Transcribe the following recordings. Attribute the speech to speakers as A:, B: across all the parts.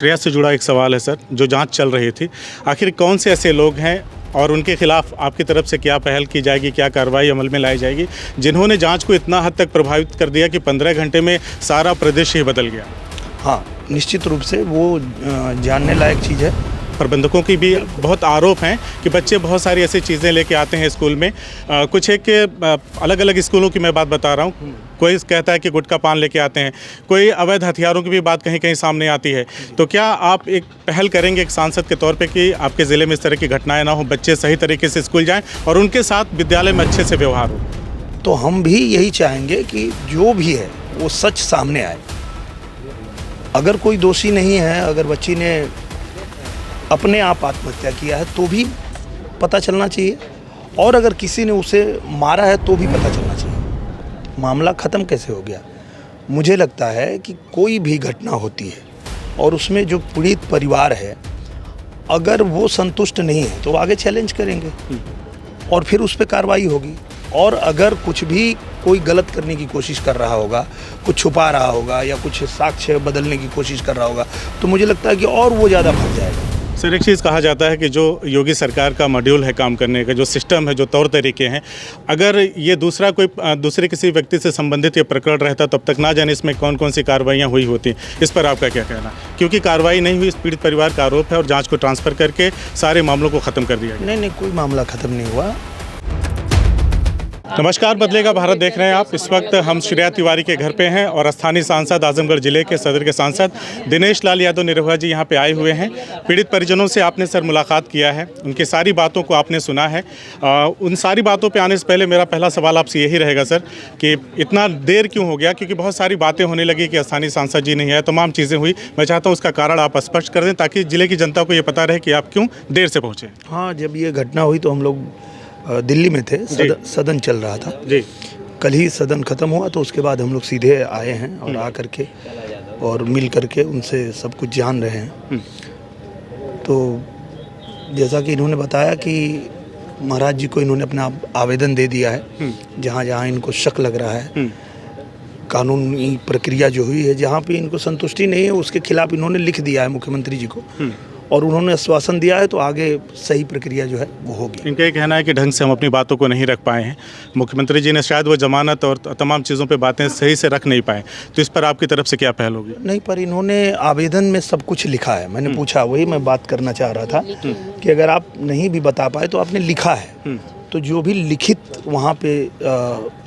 A: श्रेया से जुड़ा एक सवाल है सर, जो जांच चल रही थी, आखिर कौन से ऐसे लोग हैं और उनके खिलाफ आपकी तरफ से क्या पहल की जाएगी, क्या कार्रवाई अमल में लाई जाएगी, जिन्होंने जांच को इतना हद तक प्रभावित कर दिया कि 15 घंटे में सारा प्रदेश ही बदल गया?
B: हाँ, निश्चित रूप से वो जानने लायक चीज़ है।
A: प्रबंधकों की भी बहुत आरोप हैं कि बच्चे बहुत सारी ऐसी चीज़ें लेके आते हैं स्कूल में। कुछ एक अलग अलग स्कूलों की मैं बात बता रहा हूँ। कोई कहता है कि गुटखा पान लेके आते हैं, कोई अवैध हथियारों की भी बात कहीं कहीं सामने आती है। तो क्या आप एक पहल करेंगे एक सांसद के तौर पे कि आपके ज़िले में इस तरह की घटनाएं ना हो, बच्चे सही तरीके से स्कूल जाएं और उनके साथ विद्यालय में अच्छे से व्यवहार हो?
B: तो हम भी यही चाहेंगे कि जो भी है वो सच सामने आए। अगर कोई दोषी नहीं है, अगर बच्ची ने अपने आप आत्महत्या किया है तो भी पता चलना चाहिए, और अगर किसी ने उसे मारा है तो भी पता चलना चाहिए। मामला ख़त्म कैसे हो गया? मुझे लगता है कि कोई भी घटना होती है और उसमें जो पीड़ित परिवार है, अगर वो संतुष्ट नहीं है तो आगे चैलेंज करेंगे और फिर उस पर कार्रवाई होगी। और अगर कुछ भी कोई गलत करने की कोशिश कर रहा होगा, कुछ छुपा रहा होगा या कुछ साक्ष्य बदलने की कोशिश कर रहा होगा, तो मुझे लगता है कि और वो ज़्यादा फंस जाएगा।
A: सर, एक चीज़ कहा जाता है कि जो योगी सरकार का मॉड्यूल है काम करने का, जो सिस्टम है, जो तौर तरीके हैं, अगर ये दूसरे किसी व्यक्ति से संबंधित ये प्रकरण रहता तब तक ना जाने इसमें कौन कौन सी कार्रवाइयाँ हुई होती। इस पर आपका क्या कहना? क्योंकि कार्रवाई नहीं हुई, इस पीड़ित परिवार का आरोप है और जांच को ट्रांसफ़र करके सारे मामलों को ख़त्म कर दिया गया।
B: नहीं, कोई मामला ख़त्म नहीं हुआ।
A: नमस्कार, बदलेगा भारत देख रहे हैं आप। इस वक्त हम श्रेया तिवारी के घर पे हैं और स्थानीय सांसद, आजमगढ़ जिले के सदर के सांसद दिनेश लाल यादव निरहुआ जी यहाँ पे आए हुए हैं। पीड़ित परिजनों से आपने सर मुलाकात किया है, उनकी सारी बातों को आपने सुना है। उन सारी बातों पे आने से पहले मेरा पहला सवाल आपसे यही रहेगा सर कि इतना देर क्यों हो गया? क्योंकि बहुत सारी बातें होने लगी कि स्थानीय सांसद जी नहीं आए, तमाम चीज़ें हुई। मैं चाहता हूँ उसका कारण आप स्पष्ट कर दें ताकि ज़िले की जनता को ये पता रहे कि आप क्यों देर से पहुँचे।
B: हाँ, जब ये घटना हुई तो हम लोग दिल्ली में थे, सदन चल रहा था
A: जी।
B: कल ही सदन ख़त्म हुआ, तो उसके बाद हम लोग सीधे आए हैं और आ करके और मिल करके उनसे सब कुछ जान रहे हैं। तो जैसा कि इन्होंने बताया कि महाराज जी को इन्होंने अपना आवेदन दे दिया है, जहाँ जहाँ इनको शक लग रहा है। कानूनी प्रक्रिया जो हुई है, जहाँ पे इनको संतुष्टि नहीं है उसके खिलाफ इन्होंने लिख दिया है मुख्यमंत्री जी को, और उन्होंने आश्वासन दिया है तो आगे सही प्रक्रिया जो है वो होगी।
A: इनका ये कहना है कि ढंग से हम अपनी बातों को नहीं रख पाए हैं। मुख्यमंत्री जी ने शायद वो जमानत और तमाम चीज़ों पे बातें सही से रख नहीं पाए, तो इस पर आपकी तरफ से क्या पहल होगी?
B: नहीं, पर इन्होंने आवेदन में सब कुछ लिखा है। मैंने पूछा, वही मैं बात करना चाह रहा था कि अगर आप नहीं भी बता पाए तो आपने लिखा है, तो जो भी लिखित वहाँ पे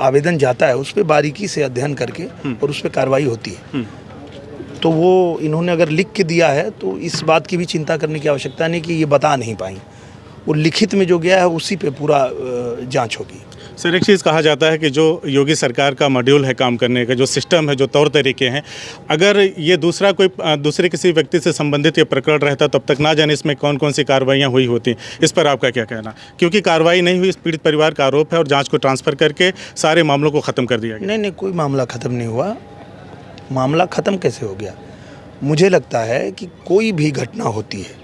B: आवेदन जाता है उस पर बारीकी से अध्ययन करके और उस पर कार्रवाई होती है। तो वो इन्होंने अगर लिख के दिया है तो इस बात की भी चिंता करने की आवश्यकता नहीं कि ये बता नहीं पाई। वो लिखित में जो गया है उसी पे पूरा जांच होगी।
A: सर, एक चीज़ कहा जाता है कि जो योगी सरकार का मॉड्यूल है काम करने का, जो सिस्टम है, जो तौर तरीके हैं, अगर ये दूसरे किसी व्यक्ति से संबंधित ये प्रकरण रहता तब तक ना जाने इसमें कौन कौन सी कार्रवाइयाँ हुई होती। इस पर आपका क्या कहना? क्योंकि कार्रवाई नहीं हुई, इस पीड़ित परिवार का आरोप है और जाँच को ट्रांसफ़र करके सारे मामलों को ख़त्म कर दिया गया।
B: नहीं, कोई मामला ख़त्म नहीं हुआ। मामला ख़त्म कैसे हो गया? मुझे लगता है कि कोई भी घटना होती है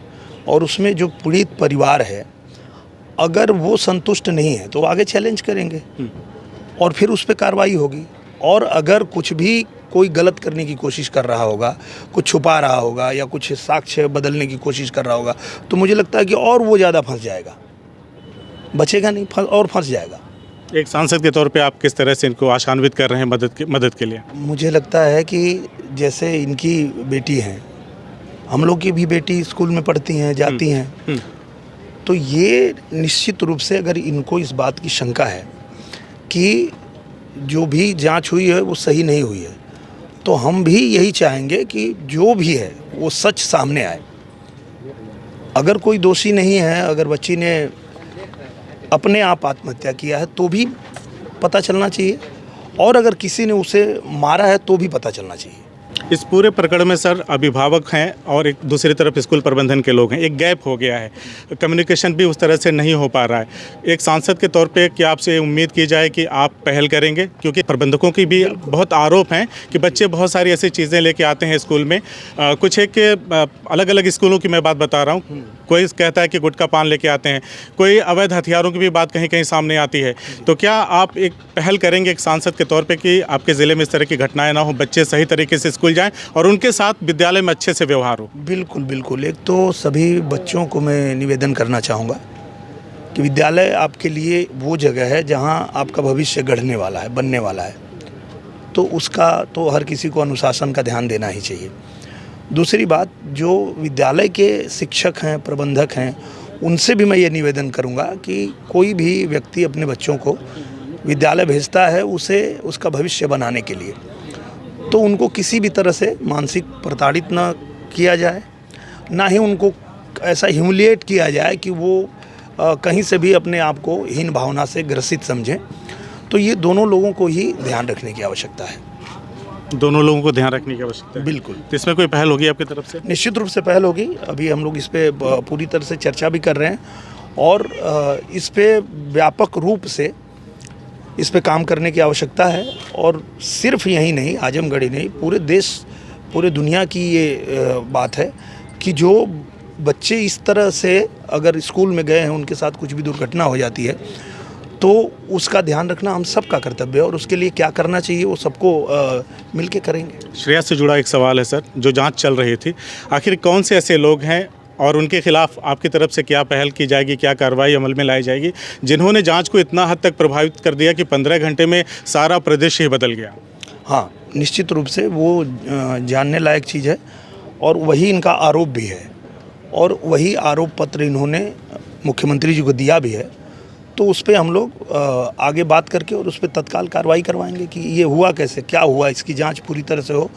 B: और उसमें जो पीड़ित परिवार है, अगर वो संतुष्ट नहीं है तो आगे चैलेंज करेंगे और फिर उस पर कार्रवाई होगी। और अगर कुछ भी कोई गलत करने की कोशिश कर रहा होगा, कुछ छुपा रहा होगा या कुछ साक्ष्य बदलने की कोशिश कर रहा होगा, तो मुझे लगता है कि और वो ज़्यादा फंस जाएगा, बचेगा नहीं, और फंस जाएगा।
A: एक सांसद के तौर पे आप किस तरह से इनको आशान्वित कर रहे हैं मदद के लिए?
B: मुझे लगता है कि जैसे इनकी बेटी हैं, हम लोग की भी बेटी स्कूल में पढ़ती हैं, जाती हैं, तो ये निश्चित रूप से अगर इनको इस बात की शंका है कि जो भी जांच हुई है वो सही नहीं हुई है, तो हम भी यही चाहेंगे कि जो भी है वो सच सामने आए। अगर कोई दोषी नहीं है, अगर बच्ची ने अपने आप आत्महत्या किया है तो भी पता चलना चाहिए, और अगर किसी ने उसे मारा है तो भी पता चलना चाहिए।
A: इस पूरे प्रकरण में सर अभिभावक हैं और एक दूसरी तरफ स्कूल प्रबंधन के लोग हैं, एक गैप हो गया है, कम्युनिकेशन भी उस तरह से नहीं हो पा रहा है। एक सांसद के तौर पे क्या आपसे उम्मीद की जाए कि आप पहल करेंगे? क्योंकि प्रबंधकों की भी बहुत आरोप हैं कि बच्चे बहुत सारी ऐसी चीज़ें लेके आते हैं स्कूल में। कुछ एक अलग अलग स्कूलों की मैं बात बता रहा हूँ। कोई कहता है कि गुटखा पान लेके आते हैं, कोई अवैध हथियारों की भी बात कहीं कहीं सामने आती है। तो क्या आप एक पहल करेंगे एक सांसद के तौर पे कि आपके ज़िले में इस तरह की घटनाएं ना हो, बच्चे सही तरीके से स्कूल जाएं और उनके साथ विद्यालय में अच्छे से व्यवहार हो।
B: बिल्कुल बिल्कुल। एक तो सभी बच्चों को मैं निवेदन करना चाहूँगा कि विद्यालय आपके लिए वो जगह है जहाँ आपका भविष्य गढ़ने वाला है, बनने वाला है, तो उसका तो हर किसी को अनुशासन का ध्यान देना ही चाहिए। दूसरी बात, जो विद्यालय के शिक्षक हैं, प्रबंधक हैं, उनसे भी मैं ये निवेदन करूँगा कि कोई भी व्यक्ति अपने बच्चों को विद्यालय भेजता है उसे उसका भविष्य बनाने के लिए, तो उनको किसी भी तरह से मानसिक प्रताड़ित ना किया जाए, ना ही उनको ऐसा ह्यूमिलिएट किया जाए कि वो कहीं से भी अपने आप को हीन भावना से ग्रसित समझें। तो ये दोनों लोगों को ही ध्यान रखने की आवश्यकता है।
A: दोनों लोगों को ध्यान रखने की आवश्यकता है।
B: बिल्कुल।
A: तो इसमें कोई पहल होगी आपकी तरफ से?
B: निश्चित रूप से पहल होगी। अभी हम लोग इस पे पूरी तरह से चर्चा भी कर रहे हैं और इस पे व्यापक रूप से इस पे काम करने की आवश्यकता है। और सिर्फ यही नहीं, आजमगढ़ ही नहीं, पूरे देश, पूरे दुनिया की ये बात है कि जो बच्चे इस तरह से अगर स्कूल में गए हैं, उनके साथ कुछ भी दुर्घटना हो जाती है, तो उसका ध्यान रखना हम सबका कर्तव्य है और उसके लिए क्या करना चाहिए वो सबको मिल के करेंगे।
A: श्रेया से जुड़ा एक सवाल है सर, जो जांच चल रही थी, आखिर कौन से ऐसे लोग हैं और उनके खिलाफ आपकी तरफ से क्या पहल की जाएगी, क्या कार्रवाई अमल में लाई जाएगी, जिन्होंने जांच को इतना हद तक प्रभावित कर दिया कि 15 घंटे में सारा प्रदेश ही बदल गया?
B: हाँ, निश्चित रूप से वो जानने लायक चीज़ है और वही इनका आरोप भी है और वही आरोप पत्र इन्होंने मुख्यमंत्री जी को दिया भी है। तो उस पर हम लोग आगे बात करके और उस पर तत्काल कार्रवाई करवाएंगे कि ये हुआ कैसे, क्या हुआ, इसकी जांच पूरी तरह से हो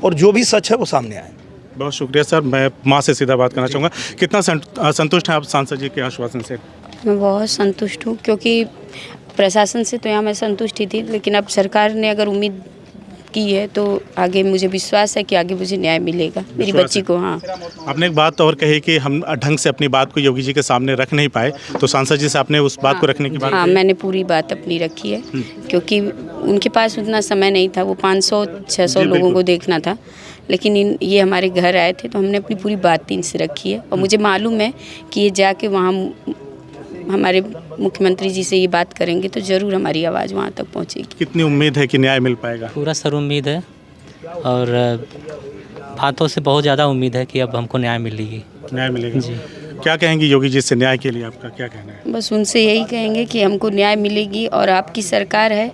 B: और जो भी सच है वो सामने आए।
A: बहुत शुक्रिया सर। मैं माँ से सीधा बात करना चाहूँगा, कितना संतुष्ट हैं आप सांसद जी के आश्वासन से?
C: मैं बहुत संतुष्ट हूँ, क्योंकि प्रशासन से तो यहाँ मैं संतुष्ट ही थी, लेकिन अब सरकार ने अगर उम्मीद की है तो आगे मुझे विश्वास है कि आगे मुझे न्याय मिलेगा मेरी बच्ची को। हाँ,
A: आपने एक बात और कही कि हम ढंग से अपनी बात को योगी जी के सामने रख नहीं पाए, तो सांसद जी से आपने उस बात को रखने की बात
C: हाँ,
A: कही?
C: मैंने पूरी बात अपनी रखी है, क्योंकि उनके पास उतना समय नहीं था, वो 500-600 लोगों को देखना था, लेकिन ये हमारे घर आए थे तो हमने अपनी पूरी बात इनसे रखी है और मुझे मालूम है कि ये जाके वहाँ हमारे मुख्यमंत्री जी से ये बात करेंगे तो ज़रूर हमारी आवाज़ वहाँ तक पहुँचेगी।
A: कितनी उम्मीद है कि न्याय मिल पाएगा?
D: पूरा सर उम्मीद है और बातों से बहुत ज़्यादा उम्मीद है कि अब हमको न्याय मिलेगी।
A: न्याय मिलेगा
D: जी।
A: क्या कहेंगे योगी जी से न्याय के लिए, आपका क्या कहना है?
C: बस उनसे यही कहेंगे कि हमको न्याय मिलेगी और आपकी सरकार है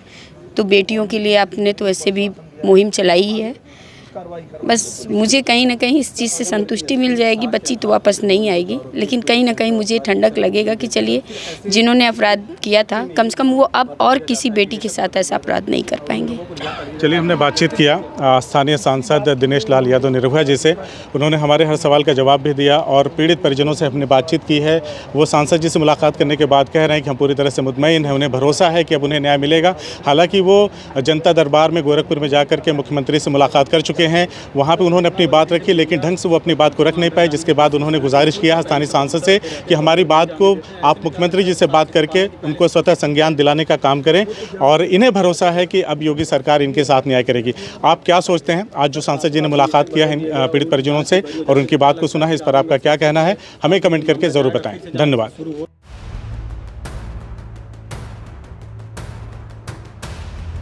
C: तो बेटियों के लिए आपने तो ऐसे भी मुहिम चलाई ही है, बस मुझे कहीं ना कहीं इस चीज़ से संतुष्टि मिल जाएगी। बच्ची तो वापस नहीं आएगी, लेकिन कहीं ना कहीं मुझे ठंडक लगेगा कि चलिए जिन्होंने अपराध किया था कम से कम वो अब और किसी बेटी के साथ ऐसा अपराध नहीं कर पाएंगे।
A: चलिए, हमने बातचीत किया स्थानीय सांसद दिनेश लाल यादव निरहुआ जी से। उन्होंने हमारे हर सवाल का जवाब भी दिया और पीड़ित परिजनों से हमने बातचीत की है। वो सांसद जी से मुलाकात करने के बाद कह रहे हैं कि हम पूरी तरह से मुतमईन हैं, उन्हें भरोसा है कि अब उन्हें न्याय मिलेगा। हालांकि वो जनता दरबार में गोरखपुर में जाकर के मुख्यमंत्री से मुलाकात कर चुके हैं, वहाँ पे उन्होंने अपनी बात रखी, लेकिन ढंग से वो अपनी बात को रख नहीं पाए, जिसके बाद उन्होंने गुजारिश किया स्थानीय सांसद से कि हमारी बात को आप मुख्यमंत्री जी से बात करके उनको स्वतः संज्ञान दिलाने का काम करें और इन्हें भरोसा है कि अब योगी सरकार इनके साथ न्याय करेगी। आप क्या सोचते हैं? आज जो सांसद जी ने मुलाकात किया है पीड़ित परिजनों से और उनकी बात को सुना है, इस पर आपका क्या कहना है? हमें कमेंट करके ज़रूर बताएं। धन्यवाद।